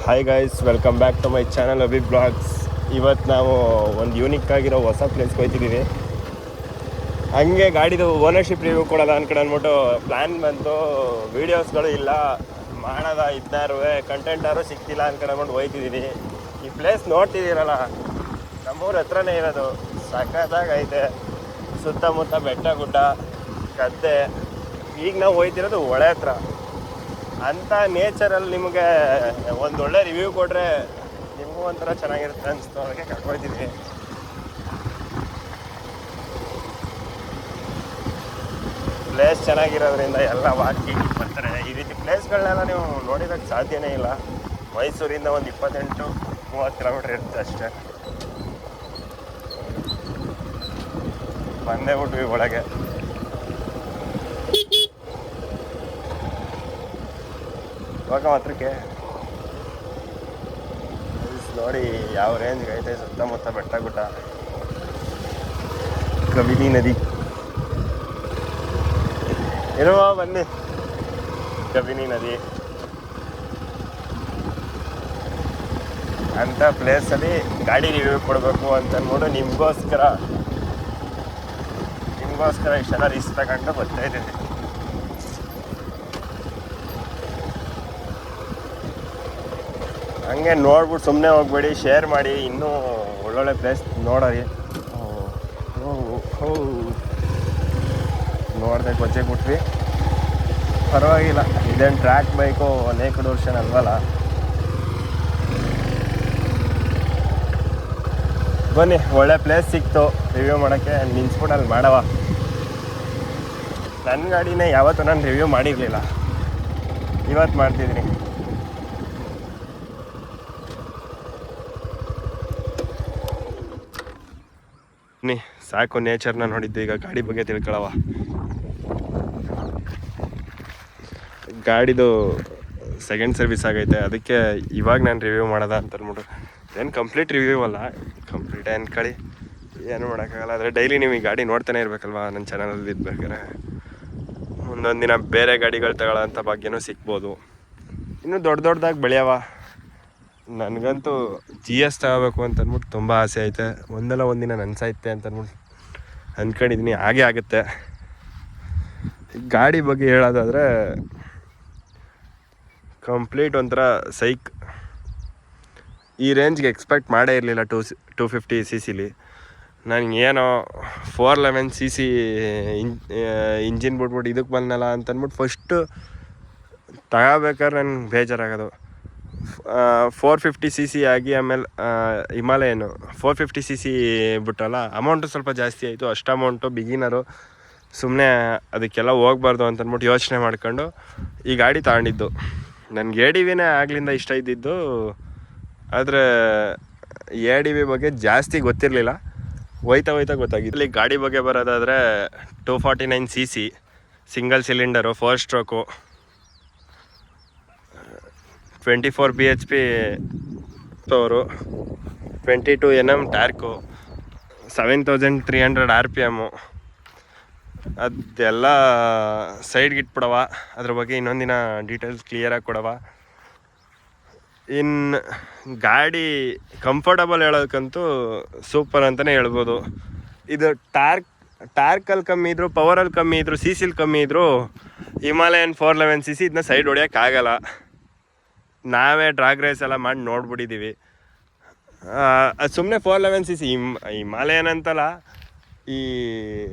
Hi guys, welcome back to my channel Abhi blogs. ಇವತ್ತು ನಾವು ಒಂದು ಯೂನಿಕ್ ಆಗಿರೋ ಹೊಸ ಪ್ಲೇಸ್ಗೆ ಹೋಗ್ತಿದ್ದೀವಿ. ಹಂಗೆ ಗಾಡಿದು ಓನರ್ಶಿಪ್ ರಿವ್ಯೂ ಕೊಡೋಲ್ಲ ಅಂದ್ಬಿಟ್ಟು ಪ್ಲ್ಯಾನ್ ಬಂತು. ವೀಡಿಯೋಸ್ಗಳು ಇಲ್ಲ ಮಾಡೋದ, ಇದ್ದಾರು ಕಂಟೆಂಟಾರು ಸಿಕ್ತಿಲ್ಲ ಅಂದ್ಕೊಂಡು ಹೋಗ್ತಿದ್ದೀವಿ. ಈ ಪ್ಲೇಸ್ ನೋಡ್ತಿದ್ದೀರಲ್ಲ, ನಮ್ಮೂರ ಹತ್ರನೇ ಇರೋದು. ಸಖತ್ತಾಗೈತೆ. ಸುತ್ತಮುತ್ತ ಬೆಟ್ಟ ಗುಡ್ಡ ಗದ್ದೆ. ಈಗ ನಾವು ಹೋಗ್ತಿರೋದು ಹೊಳೆ ಹತ್ರ. ಅಂಥ ನೇಚರಲ್ಲಿ ನಿಮಗೆ ಒಂದೊಳ್ಳೆ ರಿವ್ಯೂ ಕೊಟ್ಟರೆ ನಿಮಗೂ ಒಂಥರ ಚೆನ್ನಾಗಿರುತ್ತೆ ಅನಿಸ್ತು. ಅದಕ್ಕೆ ಕರ್ಕೊಳ್ತಿದ್ವಿ. ಪ್ಲೇಸ್ ಚೆನ್ನಾಗಿರೋದ್ರಿಂದ ಎಲ್ಲ ವಾಕಿಂಗ್ ಬರ್ತಾರೆ. ಈ ರೀತಿ ಪ್ಲೇಸ್ಗಳನ್ನೆಲ್ಲ ನೀವು ನೋಡಿರೋಕ್ಕೆ ಸಾಧ್ಯನೇ ಇಲ್ಲ. ಮೈಸೂರಿಂದ ಒಂದು 28-30 ಕಿಲೋಮೀಟ್ರ್ ಇರುತ್ತೆ ಅಷ್ಟೇ. ಬಂದೇ ಬಿಟ್ವಿ ಒಳಗೆ. ಇವಾಗ ಮಾತ್ರಕ್ಕೆ ನೋಡಿ ಯಾವ ರೇಂಜ್ಗೆ ಐತೆ. ಸುತ್ತಮುತ್ತ ಬೆಟ್ಟ ಗುಡ್ಡ, ಕಬಿನಿ ನದಿ ಇರುವ ಬನ್ನಿ. ಕಬಿನಿ ನದಿ ಅಂಥ ಪ್ಲೇಸಲ್ಲಿ ಗಾಡಿ ರಿವ್ಯೂ ಕೊಡಬೇಕು ಅಂತಂದ್ಬಿಟ್ಟು ನಿಮಗೋಸ್ಕರ ಇಷ್ಟೆಲ್ಲ ರಿಸ್ಕ್ ತಗೊಂಡು ಬರ್ತಾ ಇದ್ದೀವಿ. ಹಂಗೆ ನೋಡ್ಬಿಟ್ಟು ಸುಮ್ಮನೆ ಹೋಗ್ಬೇಡಿ, ಶೇರ್ ಮಾಡಿ. ಇನ್ನೂ ಒಳ್ಳೊಳ್ಳೆ ಪ್ಲೇಸ್ ನೋಡೋರಿ. ನೋಡ್ದೆ ಗೊತ್ತಾಗ್ಬಿಟ್ವಿ. ಪರವಾಗಿಲ್ಲ, ಇದೇನು ಟ್ರ್ಯಾಕ್ ಬೈಕು ನೇಕಡ್ ವರ್ಷನ್ ಅಲ್ವಲ್ಲ. ಬನ್ನಿ, ಒಳ್ಳೆ ಪ್ಲೇಸ್ ಸಿಕ್ತು ರಿವ್ಯೂ ಮಾಡೋಕ್ಕೆ. ನಿನ್ಸ್ಬಿಟ್ಟು ಅಲ್ಲಿ ಮಾಡವ. ನನ್ನ ಗಾಡಿನೇ ಯಾವತ್ತೂ ನಾನು ರಿವ್ಯೂ ಮಾಡಿರಲಿಲ್ಲ, ಇವತ್ತು ಮಾಡ್ತಿದ್ದೀನಿ. ಸಾಕು ನೇಚರ್ನ ನೋಡಿದ್ದು, ಈಗ ಗಾಡಿ ಬಗ್ಗೆ ತಿಳ್ಕೊಳವ. ಗಾಡಿದು ಸೆಕೆಂಡ್ ಸರ್ವಿಸ್ ಆಗೈತೆ, ಅದಕ್ಕೆ ಇವಾಗ ನಾನು ರಿವ್ಯೂ ಮಾಡೋದ ಅಂತ ಅಂದ್ಬಿಟ್ಟು. ಏನು ಕಂಪ್ಲೀಟ್ ರಿವ್ಯೂ ಅಲ್ಲ, ಕಂಪ್ಲೀಟ್ ಅನ್ಕೊಳ್ಳಿ, ಏನು ಮಾಡೋಕ್ಕಾಗಲ್ಲ. ಆದರೆ ಡೈಲಿ ನೀವು ಈ ಗಾಡಿ ನೋಡ್ತಾನೆ ಇರಬೇಕಲ್ವ ನನ್ನ ಚಾನಲಲ್ಲಿ ಇದ್ಬೇಕಾರೆ. ಒಂದೊಂದು ದಿನ ಬೇರೆ ಗಾಡಿಗಳು ತಗೊಳ್ಳೋಂಥ ಭಾಗ್ಯನೂ ಸಿಗ್ಬೋದು. ಇನ್ನೂ ದೊಡ್ಡದಾಗಿ ಬೆಳೆಯವ. ನನಗಂತೂ GS ತಗೋಬೇಕು ಅಂತಂದ್ಬಿಟ್ಟು ತುಂಬ ಆಸೆ ಐತೆ. ಒಂದಲ್ಲ ಒಂದಿನ ನನ್ಸೈತೆ ಅಂತಂದ್ಬಿಟ್ಟು ಅಂದ್ಕೊಂಡಿದ್ದೀನಿ. ಹಾಗೆ ಆಗುತ್ತೆ. ಗಾಡಿ ಬಗ್ಗೆ ಹೇಳೋದಾದರೆ ಕಂಪ್ಲೀಟ್ ಒಂಥರ ಸೈಕ್. ಈ ರೇಂಜ್ಗೆ ಎಕ್ಸ್ಪೆಕ್ಟ್ ಮಾಡೇ ಇರಲಿಲ್ಲ 250 cc. ನನಗೇನೋ 411 cc ಇಂಜಿನ್ ಬಿಟ್ಬಿಟ್ಟು ಇದಕ್ಕೆ ಬಂದನಲ್ಲ ಅಂತಂದ್ಬಿಟ್ಟು ಫಸ್ಟು ತಗೋಬೇಕಾದ್ರೆ ನನಗೆ ಬೇಜಾರಾಗೋದು. 450 cc ಆಗಿ ಆಮೇಲೆ ಹಿಮಾಲಯನು 450 cc ಬಿಟ್ಟಲ್ಲ, ಅಮೌಂಟು ಸ್ವಲ್ಪ ಜಾಸ್ತಿ ಆಯಿತು. ಅಷ್ಟು ಅಮೌಂಟು ಬಿಗಿನರು, ಸುಮ್ಮನೆ ಅದಕ್ಕೆಲ್ಲ ಹೋಗ್ಬಾರ್ದು ಅಂತಂದ್ಬಿಟ್ಟು ಯೋಚನೆ ಮಾಡ್ಕೊಂಡು ಈ ಗಾಡಿ ತಗೊಂಡಿದ್ದು. ನನಗೆ ADVನೇ ಆಗ್ಲಿಂದ ಇಷ್ಟ ಇದ್ದಿದ್ದು. ಆದರೆ ADV ಬಗ್ಗೆ ಜಾಸ್ತಿ ಗೊತ್ತಿರಲಿಲ್ಲ, ಹೋಯ್ತಾ ಗೊತ್ತಾಗಿತ್ತು. ಇಲ್ಲಿ ಗಾಡಿ ಬಗ್ಗೆ ಬರೋದಾದರೆ 249 cc single cylinder, 4 stroke, 24 bhp power, 22 Nm ಟ್ಯಾರ್ಕು, 7300 RPM. ಅದೆಲ್ಲ ಸೈಡ್ಗೆ ಇಟ್ಬಿಡವ. ಅದ್ರ ಬಗ್ಗೆ ಇನ್ನೊಂದಿನ ಡೀಟೇಲ್ಸ್ ಕ್ಲಿಯರಾಗಿ ಕೊಡವ. ಇನ್ನು ಗಾಡಿ ಕಂಫರ್ಟಬಲ್ ಹೇಳೋಕ್ಕಂತೂ ಸೂಪರ್ ಅಂತಲೇ ಹೇಳ್ಬೋದು. ಇದು ಟಾರ್ಕಲ್ಲಿ ಕಮ್ಮಿ ಇದ್ದರು, ಪವರಲ್ಲಿ ಕಮ್ಮಿ ಇದ್ದರು, CCಲಿ ಕಮ್ಮಿ ಇದ್ದರು ಹಿಮಾಲಯನ್ 411 cc ಇದನ್ನ ಸೈಡ್ ಹೊಡಿಯೋಕ್ಕಾಗಲ್ಲ. ನಾವೇ ಡ್ರಾಗ್ ರೇಸ್ ಎಲ್ಲ ಮಾಡಿ ನೋಡ್ಬಿಟ್ಟಿದ್ದೀವಿ. ಅದು ಸುಮ್ಮನೆ 411 cc ಹಿಮಾಲಯನ್ ಅಂತಲ್ಲ, ಈ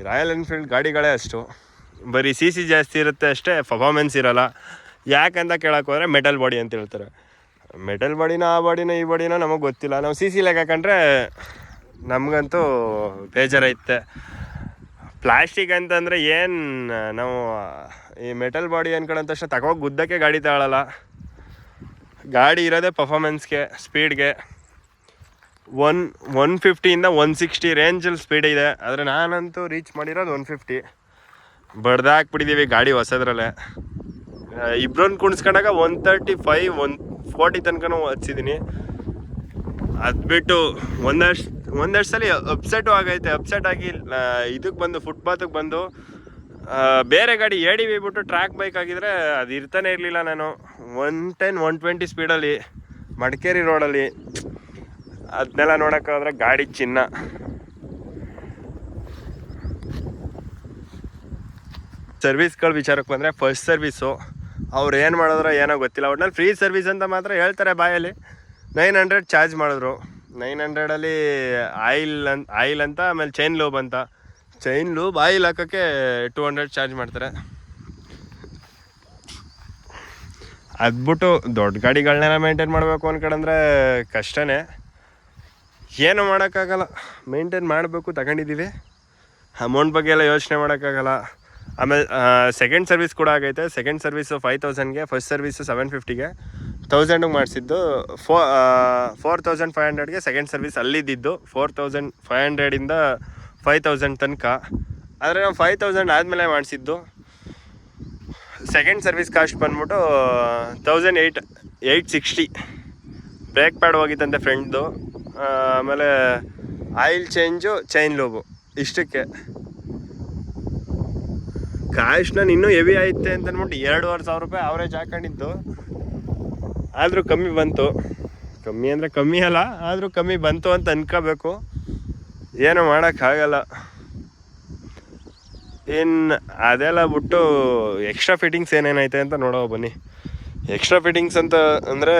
ರಾಯಲ್ ಎನ್ಫೀಲ್ಡ್ ಗಾಡಿಗಳೇ ಅಷ್ಟು. ಬರೀ CC ಜಾಸ್ತಿ ಇರುತ್ತೆ ಅಷ್ಟೇ, ಪರ್ಫಾರ್ಮೆನ್ಸ್ ಇರೋಲ್ಲ. ಯಾಕಂತ ಕೇಳೋಕೆ ಹೋದರೆ ಮೆಟಲ್ ಬಾಡಿ ಅಂತ ಹೇಳ್ತಾರೆ. ಮೆಟಲ್ ಬಾಡಿನ ಆ ಬಾಡಿನ ಈ ಬಾಡಿನ ನಮಗೆ ಗೊತ್ತಿಲ್ಲ. ನಾವು CC ಲೆಕ್ಕ ಹಾಕೊಂಡ್ರೆ ನಮಗಂತೂ ಬೇಜಾರೈತೆ. ಪ್ಲಾಸ್ಟಿಕ್ ಅಂತಂದರೆ ಏನು, ನಾವು ಈ ಮೆಟಲ್ ಬಾಡಿ ಅಂದ್ಕೊಳ್ಳೋ ತಕ್ಷಣ ತಗೋಗಿ ಗುದ್ದಕ್ಕೆ ಗಾಡಿ ತಗೊಳ್ಳಲ್ಲ. ಗಾಡಿ ಇರೋದೇ ಪರ್ಫಾರ್ಮೆನ್ಸ್ಗೆ, ಸ್ಪೀಡ್ಗೆ. 150ಇಂದ 160 ರೇಂಜಲ್ಲಿ ಸ್ಪೀಡ್ ಇದೆ. ಆದರೆ ನಾನಂತೂ ರೀಚ್ ಮಾಡಿರೋದು 150. ಬಡ್ದಾಕ್ಬಿಟ್ಟಿದ್ದೀವಿ ಗಾಡಿ ಹೊಸದ್ರಲ್ಲೇ. ಇಬ್ಬರನ್ನ ಕುಣಿಸ್ಕೊಂಡಾಗ 135 140 ತನಕನೂ ಹಚ್ಚಿದ್ದೀನಿ. ಅದು ಬಿಟ್ಟು ಒಂದಷ್ಟು ಸಲ ಅಪ್ಸೆಟು ಆಗೈತೆ. ಅಪ್ಸೆಟ್ ಆಗಿ ಇದಕ್ಕೆ ಬಂದು ಫುಟ್ಪಾತಿಗೆ ಬಂದು ಬೇರೆ ಗಾಡಿ ADV ಬಿಟ್ಟು ಟ್ರ್ಯಾಕ್ ಬೈಕ್ ಆಗಿದ್ರೆ ಅದು ಇರ್ತಾನೆ ಇರಲಿಲ್ಲ. ನಾನು 110 120 ಸ್ಪೀಡಲ್ಲಿ ಮಡಿಕೇರಿ ರೋಡಲ್ಲಿ ಅದನ್ನೆಲ್ಲ ನೋಡೋಕ್ಕಾದ್ರೆ ಗಾಡಿ ಚಿನ್ನ. ಸರ್ವಿಸ್ಗಳ ವಿಚಾರಕ್ಕೆ ಬಂದರೆ ಫಸ್ಟ್ ಸರ್ವಿಸು ಅವ್ರು ಏನು ಮಾಡಿದ್ರು ಏನೋ ಗೊತ್ತಿಲ್ಲ. ಒಟ್ನಲ್ಲಿ ಫ್ರೀ ಸರ್ವಿಸ್ ಅಂತ ಮಾತ್ರ ಹೇಳ್ತಾರೆ ಬಾಯಲ್ಲಿ. 900 ಚಾರ್ಜ್ ಮಾಡಿದ್ರು. 900ಅಲ್ಲಿ ಆಯಿಲ್ ಅಂತ, ಆಮೇಲೆ ಚೈನ್ ಲೂಬ್ ಅಂತ. ಚೈನ್ ಲೂಬ್ ಆಯಿಲ್ ಹಾಕೋಕ್ಕೆ 200 ಚಾರ್ಜ್ ಮಾಡ್ತಾರೆ. ಅದ್ಬಿಟ್ಟು ದೊಡ್ಡ ಗಾಡಿಗಳನ್ನೆಲ್ಲ ಮೇಂಟೈನ್ ಮಾಡಬೇಕು ಅಂದ್ಕೊಂಡ್ರೆ ಕಷ್ಟನೇ. ಏನು ಮಾಡೋಕ್ಕಾಗಲ್ಲ, ಮೇಂಟೈನ್ ಮಾಡಬೇಕು. ತಗೊಂಡಿದ್ದೀವಿ, ಅಮೌಂಟ್ ಬಗ್ಗೆ ಎಲ್ಲ ಯೋಚನೆ ಮಾಡೋಕ್ಕಾಗಲ್ಲ. ಆಮೇಲೆ ಸೆಕೆಂಡ್ ಸರ್ವಿಸ್ ಕೂಡ ಆಗೈತೆ. ಸೆಕೆಂಡ್ ಸರ್ವಿಸು 5000ಗೆ, ಫಸ್ಟ್ ಸರ್ವಿಸು 750ಗೆ, 1000ಗೆ ಮಾಡಿಸಿದ್ದು. 4500ಗೆ ಸೆಕೆಂಡ್ ಸರ್ವಿಸ್ ಅಲ್ಲಿದ್ದು. 4500ಇಂದ 5000 ತನಕ. ಆದರೆ ನಾವು 5000 ಆದಮೇಲೆ ಮಾಡಿಸಿದ್ದು. ಸೆಕೆಂಡ್ ಸರ್ವಿಸ್ ಕಾಸ್ಟ್ ಬಂದ್ಬಿಟ್ಟು 1860. ಬ್ರೇಕ್ ಪ್ಯಾಡ್ ಹೋಗಿತ್ತಂತೆ ಫ್ರೆಂಡ್ದು. ಆಮೇಲೆ ಆಯಿಲ್ ಚೇಂಜು, ಚೈನ್ ಲೂಬು, ಇಷ್ಟಕ್ಕೆ ಕಾಸ್ಟ್. ನಾನು ಇನ್ನೂ ಹೆವಿ ಆಯ್ತೆ ಅಂತ ಅಂದ್ಬಿಟ್ಟು 2500 ರೂಪಾಯಿ ಅವರೇಜ್ ಹಾಕೊಂಡಿದ್ದು. ಆದರೂ ಕಮ್ಮಿ ಬಂತು. ಕಮ್ಮಿ ಅಂದರೆ ಕಮ್ಮಿ ಅಲ್ಲ, ಆದರೂ ಕಮ್ಮಿ ಬಂತು ಅಂತ ಅನ್ಕೋಬೇಕು. ಏನೂ ಮಾಡೋಕ್ಕಾಗಲ್ಲ. ಇನ್ನು ಅದೆಲ್ಲ ಬಿಟ್ಟು ಎಕ್ಸ್ಟ್ರಾ ಫಿಟ್ಟಿಂಗ್ಸ್ ಏನೇನೈತೆ ಅಂತ ನೋಡೋ ಬನ್ನಿ. ಎಕ್ಸ್ಟ್ರಾ ಫಿಟ್ಟಿಂಗ್ಸ್ ಅಂತ ಅಂದರೆ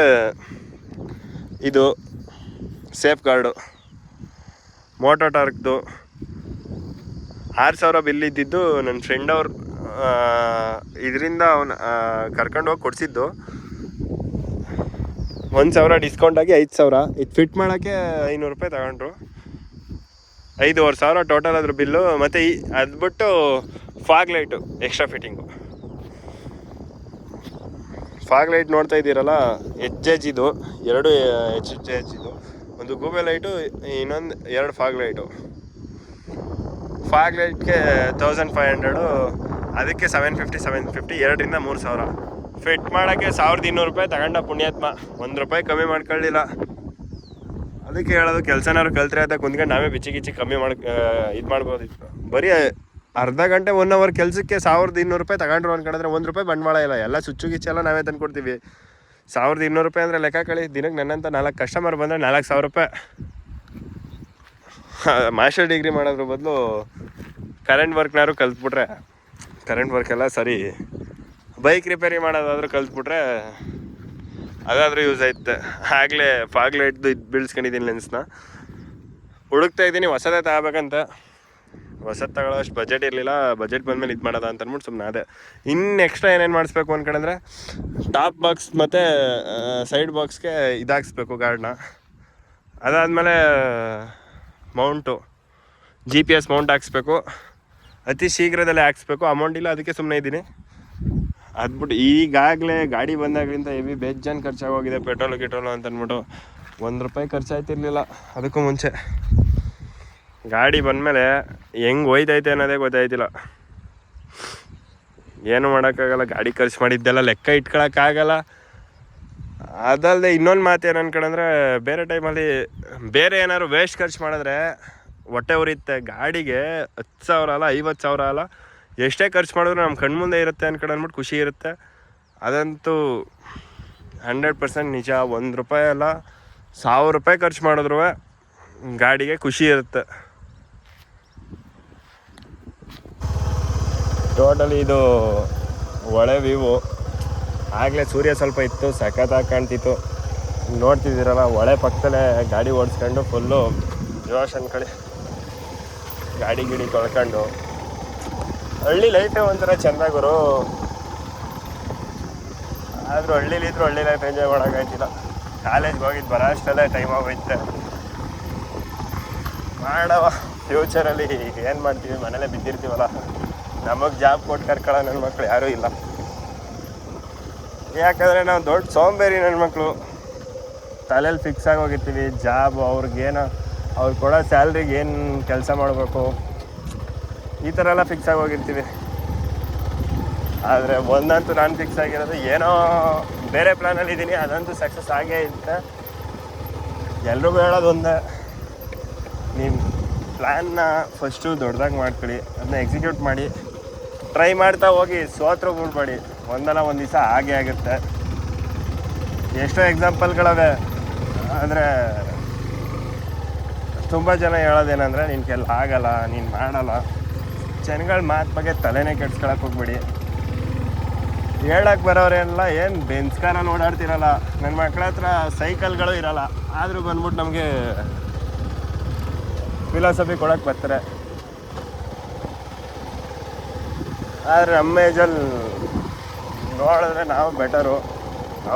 ಇದು ಸೇಫ್ ಗಾರ್ಡು, ಮೋಟೋ ಟಾರ್ಕ್ದು 6000 ಬಿಲ್ ಇದ್ದಿದ್ದು. ನನ್ನ ಫ್ರೆಂಡ್ ಅವ್ರು ಇದರಿಂದ ಅವನು ಕರ್ಕೊಂಡು ಹೋಗಿ ಕೊಡಿಸಿದ್ದು. 1000 ಡಿಸ್ಕೌಂಟಾಗಿ 5000. ಇದು ಫಿಟ್ ಮಾಡೋಕ್ಕೆ 500 ರೂಪಾಯಿ ತಗೊಂಡ್ರು. 5500 ಟೋಟಲ್ ಅದ್ರ ಬಿಲ್ಲು. ಮತ್ತು ಅದು ಬಿಟ್ಟು fog light extra fitting. Fog light ನೋಡ್ತಾ ಇದ್ದೀರಲ್ಲ, HH ಇದು 2 HH ಇದು. ಒಂದು ಗೂಬೆ ಲೈಟು, ಇನ್ನೊಂದು 2 ಫಾಗ್ ಲೈಟು. ಫಾಗ್ ಲೈಟ್ಗೆ 1500, ಅದಕ್ಕೆ 750 2ರಿಂದ 3000. ಫಿಟ್ ಮಾಡೋಕ್ಕೆ 1200 ರೂಪಾಯಿ ತಗೊಂಡ ಪುಣ್ಯಾತ್ಮ. 1 ರೂಪಾಯಿ ಕಮ್ಮಿ ಮಾಡ್ಕೊಳ್ಳಿಲ್ಲ. ಅದಕ್ಕೆ ಹೇಳೋದು, ಕೆಲಸನಾರು ಕಲ್ತ್ರೆ ಅಂತ ಕುಂತ್ಕೊಂಡು ನಾವೇ ಬಿಚ್ಚಿ ಕಮ್ಮಿ ಇದು ಮಾಡ್ಬೋದಿತ್ತು. ಬರೀ ಅರ್ಧ ಗಂಟೆ 1 ಅವರ್ ಕೆಲಸಕ್ಕೆ 1200 ರೂಪಾಯಿ ತಗೊಂಡ್ರು ಅಂದ್ಕೊಂಡ್ರೆ 1 ರೂಪಾಯಿ ಬಂಡವಾಳ ಇಲ್ಲ. ಎಲ್ಲ ಸುಚ್ಚು ಗಿಚ್ಚೆಲ್ಲ ನಾವೇ ತಂದು ಕೊಡ್ತೀವಿ. 1200 ರೂಪಾಯಿ ಅಂದರೆ ಲೆಕ್ಕ ಕಳಿ. ದಿನಕ್ಕೆ ನನ್ನಂತ 4 ಕಸ್ಟಮರ್ ಬಂದರೆ 4000 ರೂಪಾಯಿ. ಮಾಸ್ಟರ್ ಡಿಗ್ರಿ ಮಾಡೋದ್ರ ಬದಲು ಕರೆಂಟ್ ವರ್ಕ್ನಾರು ಕಲ್ತ್ಬಿಟ್ರೆ, ಕರೆಂಟ್ ವರ್ಕ್ ಎಲ್ಲ ಸರಿ, ಬೈಕ್ ರಿಪೇರಿ ಮಾಡೋದಾದ್ರೂ ಕಲ್ತ್ಬಿಟ್ರೆ ಅದಾದರೂ ಯೂಸ್ ಆಯ್ತು. ಆಗಲೇ ಫಾಗ್ ಲೈಟ್ದು ಇದು ಬೀಳ್ಸ್ಕೊಂಡಿದ್ದೀನಿ ಲೆನ್ಸ್ನ. ಹುಡುಕ್ತಾ ಇದ್ದೀನಿ ಹೊಸದೇ ತಗೋಬೇಕಂತ. ಹೊಸದು ತಗೊಳ್ಳೋ ಅಷ್ಟು ಬಜೆಟ್ ಇರಲಿಲ್ಲ. ಬಜೆಟ್ ಬಂದಮೇಲೆ ಇದು ಮಾಡೋದ ಅಂತ ಅಂದ್ಬಿಟ್ಟು ಸುಮ್ಮನೆ ಅದೇ. ಇನ್ನು ಎಕ್ಸ್ಟ್ರಾ ಏನೇನು ಮಾಡಿಸ್ಬೇಕು ಅಂದ್ಕೊಂಡ್ರೆ ಟಾಪ್ ಬಾಕ್ಸ್ ಮತ್ತು ಸೈಡ್ ಬಾಕ್ಸ್ಗೆ ಇದಾಗಿಸ್ಬೇಕು ಗಾರ್ಡ್ನ. ಅದಾದಮೇಲೆ ಮೌಂಟು GPS ಮೌಂಟ್ ಹಾಕ್ಸ್ಬೇಕು. ಅತಿ ಶೀಘ್ರದಲ್ಲೇ ಹಾಕ್ಸ್ಬೇಕು. ಅಮೌಂಟ್ ಇಲ್ಲ, ಅದಕ್ಕೆ ಸುಮ್ಮನೆ ಇದ್ದೀನಿ. ಅದ್ಬಿಟ್ಟು ಈಗಾಗಲೇ ಗಾಡಿ ಬಂದಾಗಲಿಂದ ಹೆವಿ ಬೇಜಾನ್ ಖರ್ಚಾಗೋಗಿದೆ. ಪೆಟ್ರೋಲು ಅಂತ ಅಂದ್ಬಿಟ್ಟು 1 ರೂಪಾಯಿ ಖರ್ಚಾಯ್ತಿರ್ಲಿಲ್ಲ ಅದಕ್ಕೂ ಮುಂಚೆ. ಗಾಡಿ ಬಂದಮೇಲೆ ಹೆಂಗೆ ಹೋಯ್ತೈತೆ ಅನ್ನೋದೇ ಗೊತ್ತಾಯ್ತಿಲ್ಲ. ಏನು ಮಾಡೋಕ್ಕಾಗಲ್ಲ. ಗಾಡಿ ಖರ್ಚು ಮಾಡಿದ್ದೆಲ್ಲ ಲೆಕ್ಕ ಇಟ್ಕೊಳಕ್ಕಾಗಲ್ಲ. ಅದಲ್ಲದೆ ಇನ್ನೊಂದು ಮಾತು ಏನು ಅನ್ಕೊಂಡ್ರೆ, ಬೇರೆ ಟೈಮಲ್ಲಿ ಬೇರೆ ಏನಾದ್ರು ವೇಸ್ಟ್ ಖರ್ಚು ಮಾಡಿದ್ರೆ ಹೊಟ್ಟೆ ಉರಿಯುತ್ತೆ. ಗಾಡಿಗೆ 10,000 ಅಲ್ಲ, 50,000 ಅಲ್ಲ, ಎಷ್ಟೇ ಖರ್ಚು ಮಾಡಿದ್ರು ನಮ್ಮ ಕಣ್ಮುಂದೆ ಇರುತ್ತೆ ಅಂದ್ಬಿಟ್ಟು ಖುಷಿ ಇರುತ್ತೆ. ಅದಂತೂ 100% ನಿಜ. 1 ರೂಪಾಯಿ ಅಲ್ಲ, 1000 ರೂಪಾಯಿ ಖರ್ಚು ಮಾಡಿದ್ರು ಗಾಡಿಗೆ ಖುಷಿ ಇರುತ್ತೆ. ಟೋಟಲಿ ಇದು ಒಳ್ಳೆ ವ್ಯೂವು. ಆಗಲೇ ಸೂರ್ಯ ಸ್ವಲ್ಪ ಇತ್ತು, ಸಖತ್ತಾಗಿ ಕಾಣ್ತಿತ್ತು. ನೋಡ್ತಿದ್ದೀರಲ್ಲ, ಹೊಳೆ ಪಕ್ಕದಲ್ಲೇ ಗಾಡಿ ಓಡಿಸ್ಕೊಂಡು ಫುಲ್ಲು ಜೋಶ್ ಅನ್ಕೊಳ್ಳಿ, ಗಾಡಿ ಗಿಡಿ ತೊಳ್ಕೊಂಡು. ಹಳ್ಳಿ ಲೈಫೇ ಒಂಥರ ಚೆಂದಾಗರು. ಆದರೂ ಹಳ್ಳಿಲಿದ್ರು ಹಳ್ಳಿ ಲೈಫ್ ಎಂಜಾಯ್ ಮಾಡೋಕ್ಕಾಯ್ತಿಲ್ಲ. ಕಾಲೇಜ್ಗೆ ಹೋಗಿದ್ದು ಬರೋ ಅಷ್ಟಲ್ಲೇ ಟೈಮ್ ಆಗೋಯ್ತೆ. ಮಾಡವ ಫ್ಯೂಚರಲ್ಲಿ ಏನು ಮಾಡ್ತೀವಿ, ಮನೇಲೇ ಬಿದ್ದಿರ್ತೀವಲ್ಲ. ನಮಗೆ ಜಾಬ್ ಕೊಟ್ಟು ಕರ್ಕೊಳ್ಳೋ ನನ್ನ ಮಕ್ಕಳು ಯಾರೂ ಇಲ್ಲ. ಯಾಕಂದರೆ ನಾವು ದೊಡ್ಡ ಸೋಂಬೇರಿ ನನ್ನ ಮಕ್ಕಳು. ತಲೆಯಲ್ಲಿ ಫಿಕ್ಸ್ ಆಗೋಗಿರ್ತೀವಿ ಜಾಬ್, ಅವ್ರಿಗೇನು ಅವ್ರು ಕೊಡೋ ಸ್ಯಾಲ್ರಿಗೆ ಏನು ಕೆಲಸ ಮಾಡಬೇಕು, ಈ ಥರ ಎಲ್ಲ ಫಿಕ್ಸ್ ಆಗೋಗಿರ್ತೀವಿ. ಆದರೆ ಒಂದಂತೂ ನಾನು ಫಿಕ್ಸ್ ಆಗಿರೋದು, ಏನೋ ಬೇರೆ ಪ್ಲ್ಯಾನಲ್ಲಿ ಇದ್ದೀನಿ, ಅದಂತೂ ಸಕ್ಸಸ್ ಆಗೇ ಇರುತ್ತೆ. ಎಲ್ರಿಗೂ ಹೇಳೋದು ಒಂದೇ, ನಿಮ್ಮ ಪ್ಲ್ಯಾನ್ನ ಫಸ್ಟು ದೊಡ್ಡದಾಗಿ ಮಾಡ್ಕೊಳ್ಳಿ, ಅದನ್ನ ಎಕ್ಸಿಕ್ಯೂಟ್ ಮಾಡಿ, ಟ್ರೈ ಮಾಡ್ತಾ ಹೋಗಿ, ಸೋತ್ರು ಬಿಡ್ಬೇಡಿ. ಒಂದಲ್ಲ ಒಂದು ದಿವಸ ಹಾಗೇ ಆಗುತ್ತೆ. ಎಷ್ಟೋ ಎಕ್ಸಾಂಪಲ್ಗಳವೆ. ಆದರೆ ತುಂಬ ಜನ ಹೇಳೋದೇನೆಂದರೆ ನಿನ್ನ ಕೈಲಿ ಆಗಲ್ಲ, ನೀನು ಮಾಡಲ್ಲ. ಜನಗಳ ಮಾತು ಬಗ್ಗೆ ತಲೆನೇ ಕೆಡ್ಸ್ಕೊಳಕ್ಕೆ ಹೋಗ್ಬೇಡಿ. ಹೇಳಕ್ಕೆ ಬರೋರೆಲ್ಲ ಏನು ಬೆನ್ಸ್ ಕಾರಲ್ಲಿ ಓಡಾಡ್ತಿರಲ್ಲ, ನನ್ನ ಮಕ್ಕಳ ಹತ್ರ ಸೈಕಲ್ಗಳು ಇರಲ್ಲ, ಆದರೂ ಬಂದ್ಬಿಟ್ಟು ನಮಗೆ ಫಿಲಾಸಫಿ ಕೊಡೋಕ್ಕೆ ಬರ್ತಾರೆ. ಆದರೆ ನಮ್ಮ ಏಜಲ್ಲಿ ನೋಡಿದ್ರೆ ನಾವು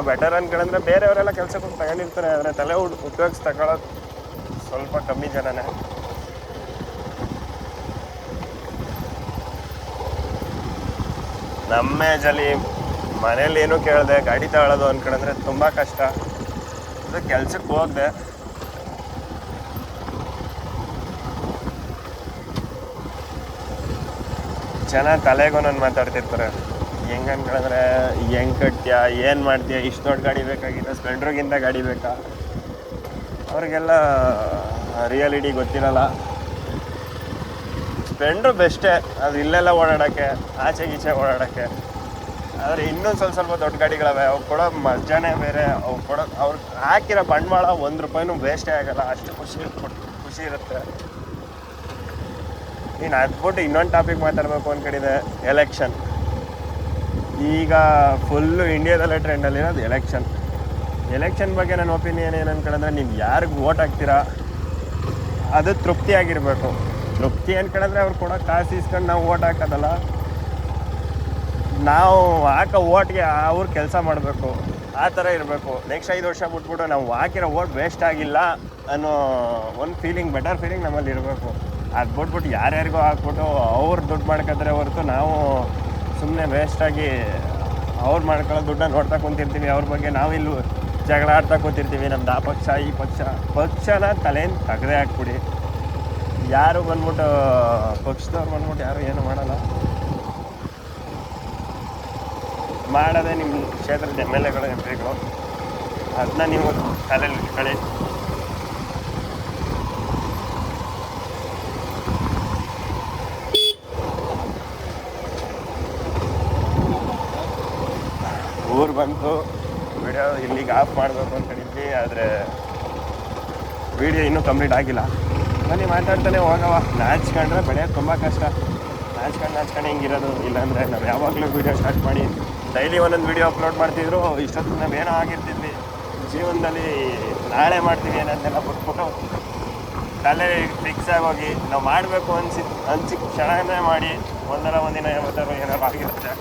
ಬೆಟರ್ ಅನ್ಕೊಂಡ್ರೆ ಬೇರೆಯವರೆಲ್ಲ ಕೆಲ್ಸಕ್ಕೆ ಹೋಗಿ ತಗೊಂಡಿರ್ತಾರೆ. ಆದರೆ ತಲೆ ಉಪಯೋಗಿಸಿ ತಗೊಳ್ಳೋದು ಸ್ವಲ್ಪ ಕಮ್ಮಿ ಜನನೇ. ನಮ್ಮ ಏಜಲ್ಲಿ ಮನೇಲಿ ಏನೂ ಕೇಳಿದೆ ಗಾಡಿ ತಗೊಳ್ಳೋದು ಅನ್ಕೊಂಡ್ರೆ ತುಂಬ ಕಷ್ಟ. ಅದು ಕೆಲ್ಸಕ್ಕೆ ಹೋಗಿದೆ. ಜನ ತಲೆಗೂ ನಾನು ಮಾತಾಡ್ತಿರ್ತಾರೆ, ಹೆಂಗೆ ಅನ್ಕೊಂಡ್ರೆ ಹೆಂಗೆ ಕಟ್ತೀಯ, ಏನು ಮಾಡ್ತೀಯ, ಇಷ್ಟು ದೊಡ್ಡ ಗಾಡಿ ಬೇಕಾಗಿತ್ತು, ಸ್ಪ್ಲೆಂಡ್ರಿಗಿಂತ ಗಾಡಿ ಬೇಕಾ? ಅವ್ರಿಗೆಲ್ಲ ರಿಯಾಲಿಟಿ ಗೊತ್ತಿರಲ್ಲ. ಸ್ಪ್ಲೆಂಡ್ರು ಬೆಸ್ಟೇ, ಅದು ಇಲ್ಲೆಲ್ಲ ಓಡಾಡೋಕ್ಕೆ, ಆಚೆ ಗೀಚೆ ಓಡಾಡೋಕ್ಕೆ. ಆದರೆ ಇನ್ನೊಂದು ಸ್ವಲ್ಪ ದೊಡ್ಡ ಗಾಡಿಗಳವೆ, ಅವು ಕೊಡೋ ಮಜಾನೇ ಬೇರೆ. ಅವ್ರು ಹಾಕಿರೋ ಬಂಡವಾಳ ₹1 ವೇಸ್ಟೇ ಆಗೋಲ್ಲ, ಅಷ್ಟು ಖುಷಿ ಇರುತ್ತೆ. ನೀನು ಅದ್ಬಿಟ್ಟು ಇನ್ನೊಂದು ಟಾಪಿಕ್ ಮಾತಾಡಬೇಕು ಅಂದ್ಕೊಂಡಿದ್ದೆ, ಎಲೆಕ್ಷನ್. ಈಗ ಫುಲ್ಲು ಇಂಡಿಯಾದಲ್ಲೇ ಟ್ರೆಂಡಲ್ಲಿರೋದು ಎಲೆಕ್ಷನ್ ಬಗ್ಗೆ ನನ್ನ ಒಪಿನಿಯನ್ ಏನು ಅನ್ಕೊಂಡ್ರೆ, ನೀವು ಯಾರಿಗೆ ವೋಟ್ ಹಾಕ್ತೀರಾ ಅದು ತೃಪ್ತಿಯಾಗಿರಬೇಕು. ತೃಪ್ತಿ ಅನ್ಕೊಂಡ್ರೆ ಅವ್ರು ಕೊಡೋ ಕಾಸು ಇಸ್ಕೊಂಡು ನಾವು ವೋಟ್ ಹಾಕೋದಲ್ಲ, ನಾವು ಹಾಕೋ ವೋಟ್ಗೆ ಅವ್ರು ಕೆಲಸ ಮಾಡಬೇಕು, ಆ ಥರ ಇರಬೇಕು. ನೆಕ್ಸ್ಟ್ 5 ವರ್ಷ ಬಿಟ್ಬಿಟ್ಟು ನಾವು ಹಾಕಿರೋ ವೋಟ್ ವೇಸ್ಟ್ ಆಗಿಲ್ಲ ಅನ್ನೋ ಒಂದು ಬೆಟರ್ ಫೀಲಿಂಗ್ ನಮ್ಮಲ್ಲಿ ಇರಬೇಕು. ಅದು ಬಿಟ್ಬಿಟ್ಟು ಯಾರ್ಯಾರಿಗೂ ಹಾಕ್ಬಿಟ್ಟು ಅವ್ರು ದುಡ್ಡು ಮಾಡ್ಕೊತಾರೆ ಹೊರತು ನಾವು ಸುಮ್ಮನೆ ವೇಸ್ಟಾಗಿ ಅವ್ರು ಮಾಡ್ಕೊಳ್ಳೋ ದುಡ್ಡನ್ನ ನೋಡ್ತಾ ಕುಂತಿರ್ತೀವಿ. ಅವ್ರ ಬಗ್ಗೆ ನಾವಿಲ್ಲಿ ಜಗಳ ಆಡ್ತಾ ಕೂತಿರ್ತೀವಿ. ನಮ್ದು ಆ ಪಕ್ಷ ಈ ಪಕ್ಷನ ತಲೆಯಿಂದ ತೆಗೆದೇ ಹಾಕ್ಬಿಡಿ. ಯಾರು ಬಂದ್ಬಿಟ್ಟು ಪಕ್ಷದವ್ರು ಬಂದ್ಬಿಟ್ಟು ಯಾರು ಏನು ಮಾಡಲ್ಲ. ಮಾಡೋದೇ ನಿಮ್ಮ ಕ್ಷೇತ್ರದ MLAಗಳು MP ಗಳು, ಅದನ್ನ ನೀವು ತಲೆಯಲ್ಲಿ ಇಟ್ಕೊಳ್ಳಿ. ಊರು ಬಂತು, ವಿಡಿಯೋ ಇಲ್ಲಿಗೆ ಆಫ್ ಮಾಡಬೇಕು ಅಂದ್ಕೊಂಡಿದ್ವಿ. ಆದರೆ ವಿಡಿಯೋ ಇನ್ನೂ ಕಂಪ್ಲೀಟ್ ಆಗಿಲ್ಲ. ಬನ್ನಿ ಮಾತಾಡ್ತಾನೆ ಹೋಗವ. ನಾಚ್ಕೊಂಡ್ರೆ ಬೆಳೆಯೋದು ತುಂಬ ಕಷ್ಟ. ನಾಚ್ಕೊಂಡು ಹಿಂಗಿರೋದು. ಇಲ್ಲಾಂದರೆ ನಾವು ಯಾವಾಗಲೂ ವೀಡಿಯೋ ಸ್ಟಾರ್ಟ್ ಮಾಡಿ ಡೈಲಿ ಒಂದೊಂದು ವೀಡಿಯೋ ಅಪ್ಲೋಡ್ ಮಾಡ್ತಿದ್ರು. ಇಷ್ಟೊತ್ತು ನಾವೇನೋ ಆಗಿರ್ತಿದ್ವಿ ಜೀವನದಲ್ಲಿ. ನಾಳೆ ಮಾಡ್ತೀವಿ ಅನ್ನೋದನ್ನೆಲ್ಲ ಬಿಟ್ಬಿಟ್ಟು ತಲೆ ಫಿಕ್ಸ್ ಆಗೋಗಿ ನಾವು ಮಾಡಬೇಕು ಅನ್ಸಿ ಕ್ಷಣನೇ ಮಾಡಿ ಒಂದಿನ ಯಾವತ್ತಾರು ಏನಾರು ಆಗಿರುತ್ತೆ.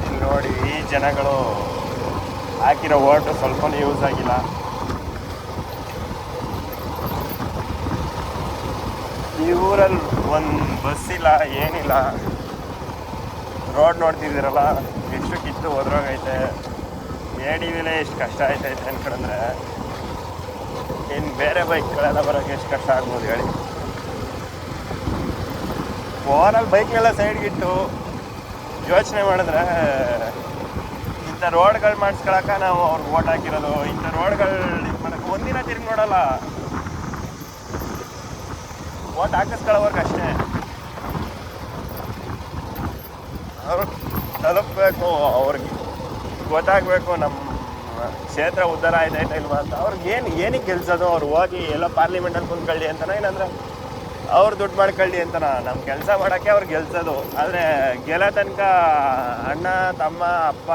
ಇಲ್ಲಿ ನೋಡಿ, ಈ ಜನಗಳು ಹಾಕಿರೋ ಓಟು ಸ್ವಲ್ಪನೂ ಯೂಸ್ ಆಗಿಲ್ಲ. ಈ ಊರಲ್ಲಿ ಒಂದು ಬಸ್ ಇಲ್ಲ, ಏನಿಲ್ಲ. ರೋಡ್ ನೋಡ್ತಿದ್ದೀರಲ್ಲ ಎಷ್ಟು ಕಿತ್ತು ಹೋದ್ರೋಗೈತೆ. ADVಲೇ ಎಷ್ಟು ಕಷ್ಟ ಆಯ್ತೈತೆ ಅನ್ಕೊಂಡ್ರೆ ಇನ್ನು ಬೇರೆ ಬೈಕ್ಗಳೆಲ್ಲ ಬರೋಕ್ಕೆ ಎಷ್ಟು ಕಷ್ಟ ಆಗ್ಬೋದು ಹೇಳಿ. ಓವರಾಲ್ ಬೈಕ್ನೆಲ್ಲ ಸೈಡ್ಗಿಟ್ಟು ಯೋಚನೆ ಮಾಡಿದ್ರೆ ಇಂಥ ರೋಡ್ಗಳು ಮಾಡಿಸ್ಕೊಳಕ್ಕೆ ನಾವು ಅವ್ರಿಗೆ ಓಟ್ ಹಾಕಿರೋದು. ಇಂಥ ರೋಡ್ಗಳು ಇದು ಮಾಡೋಕ್ಕೆ ಒಂದಿನ ತಿರುಗಿ ನೋಡಲ್ಲ. ಓಟ್ ಹಾಕಿಸ್ಕೊಳ್ಳೋವರ್ಗೆ ಅಷ್ಟೇ. ಅವರು ತಲುಪಬೇಕು, ಅವ್ರಿಗೆ ಗೊತ್ತಾಗಬೇಕು ನಮ್ಮ ಕ್ಷೇತ್ರ ಉದ್ಧಾರ ಆಯ್ತಾಯ್ತಾ ಇಲ್ವಾ ಅಂತ. ಅವ್ರಿಗೆ ಏನಕ್ಕೆ ಗೆಲ್ಸೋದು? ಅವ್ರು ಹೋಗಿ ಎಲ್ಲೋ ಪಾರ್ಲಿಮೆಂಟಲ್ಲಿ ಕುಂತ್ಕೊಳ್ಳಿ ಅಂತನ, ಏನಂದರೆ ಅವ್ರು ದುಡ್ಡು ಮಾಡ್ಕೊಳ್ಳಿ ಅಂತನ. ನಮ್ಮ ಕೆಲಸ ಮಾಡೋಕ್ಕೆ ಅವ್ರು ಗೆಲ್ಸೋದು. ಆದರೆ ಗೆಲ್ಲೋ ತನಕ ಅಣ್ಣ ತಮ್ಮ ಅಪ್ಪ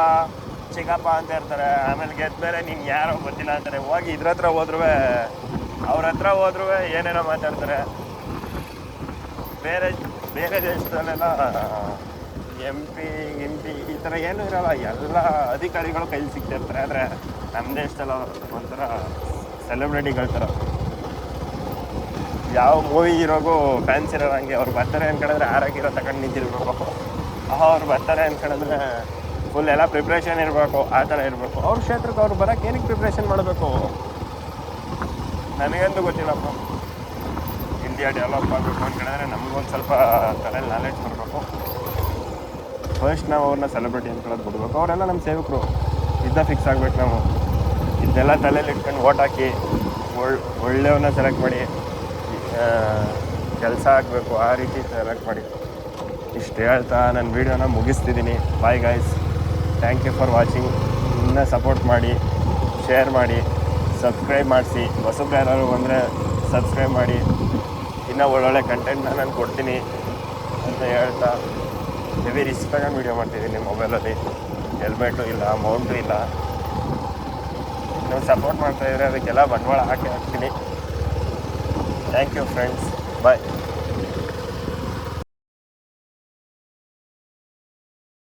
ಚಿಕ್ಕಪ್ಪ ಅಂತ ಇರ್ತಾರೆ. ಆಮೇಲೆ ಗೆದ್ಮೇಲೆ ನೀನು ಯಾರೋ ಗೊತ್ತಿಲ್ಲ ಅಂತಾರೆ. ಹೋಗಿ ಇದ್ರ ಹತ್ರ ಅವ್ರ ಹತ್ರ ಹೋದ್ರೂ ಏನೇನೋ ಮಾತಾಡ್ತಾರೆ. ಬೇರೆ ದೇಶದಲ್ಲೆಲ್ಲ MP ಈ ಥರ ಏನೂ ಇರೋಲ್ಲ. ಎಲ್ಲ ಅಧಿಕಾರಿಗಳು ಕೈಲಿ ಸಿಗ್ತಿರ್ತಾರೆ. ಆದರೆ ನಮ್ಮ ದೇಶದಲ್ಲ ಒಂಥರ ಸೆಲೆಬ್ರಿಟಿಗಳ ಥರ. ಯಾವ ಮೂವಿ ಹೀರೋಗೂ ಫ್ಯಾನ್ಸ್ ಇರೋಲ್ಲ. ಹಂಗೆ ಅವ್ರು ಬರ್ತಾರೆ ಅನ್ಕೊಂಡ್ರೆ ಆರೋಗ್ಯ ತಗೊಂಡು ನಿಂತಿರ್ಬೇಕು. ಅವ್ರು ಬರ್ತಾರೆ ಅನ್ಕೊಂಡ್ರೆ ಫುಲ್ ಎಲ್ಲ ಪ್ರಿಪ್ರೇಷನ್ ಇರಬೇಕು. ಆ ಥರ ಇರಬೇಕು. ಅವ್ರ ಕ್ಷೇತ್ರಕ್ಕೆ ಅವ್ರು ಬರೋಕ್ಕೆ ಏನಕ್ಕೆ ಪ್ರಿಪ್ರೇಷನ್ ಮಾಡಬೇಕು ನನಗಂತೂ ಗೊತ್ತಿಲ್ಲಪ್ಪ. ಇಂಡಿಯಾ ಡೆವಲಪ್ ಆಗಬೇಕು ಅಂದ್ಕೊಂಡ್ರೆ ನಮಗೊಂದು ಸ್ವಲ್ಪ ತಲೆಯಲ್ಲಿ ನಾಲೆಡ್ಜ್ ಬರಬೇಕು. ಫಸ್ಟ್ ನಾವು ಅವ್ರನ್ನ ಸೆಲೆಬ್ರಿಟಿ ಅಂದ್ಕೊಳ್ಳೋದು ಬಿಡ್ಬೇಕು. ಅವರೆಲ್ಲ ನಮ್ಮ ಸೇವಕರು ಫಿಕ್ಸ್ ಆಗ್ಬೇಕು. ನಾವು ಇದನ್ನೆಲ್ಲ ತಲೆಯಲ್ಲಿ ಇಟ್ಕೊಂಡು ಓಟ್ ಹಾಕಿ ಒಳ್ಳೆಯವ್ರನ್ನ ಸೆಲೆಕ್ಟ್ ಮಾಡಿ ಕೆಲಸ ಆಗಬೇಕು. ಆ ರೀತಿ ಸೆಲೆಕ್ಟ್ ಮಾಡಿ. ಇಷ್ಟು ಹೇಳ್ತಾ ನನ್ನ ವೀಡಿಯೋನ ಮುಗಿಸ್ತಿದ್ದೀನಿ. Bye guys. Thank you for watching. ಇನ್ನೂ ಸಪೋರ್ಟ್ ಮಾಡಿ, ಶೇರ್ ಮಾಡಿ, ಸಬ್ಸ್ಕ್ರೈಬ್ ಮಾಡಿಸಿ. ಹೊಸಬ್ರು ಯಾರು ಬಂದರೆ ಸಬ್ಸ್ಕ್ರೈಬ್ ಮಾಡಿ. ಇನ್ನೂ ಒಳ್ಳೊಳ್ಳೆ ಕಂಟೆಂಟ್ನ ನಾನು ಕೊಡ್ತೀನಿ ಅಂತ ಹೇಳ್ತಾ ಹೆವಿ ರಿಸ್ಕ್ ತಗೊಂಡು ವೀಡಿಯೋ ಮಾಡ್ತಿದ್ದೀನಿ ಮೊಬೈಲಲ್ಲಿ. ಹೆಲ್ಮೆಟು ಇಲ್ಲ, ಮೌಂಟು ಇಲ್ಲ. ನೀವು ಸಪೋರ್ಟ್ ಮಾಡ್ತಾಯಿದ್ರೆ ಅದಕ್ಕೆಲ್ಲ ಬಂಡವಾಳ ಹಾಕಿ ಹಾಕ್ತೀನಿ. Thank you friends, bye.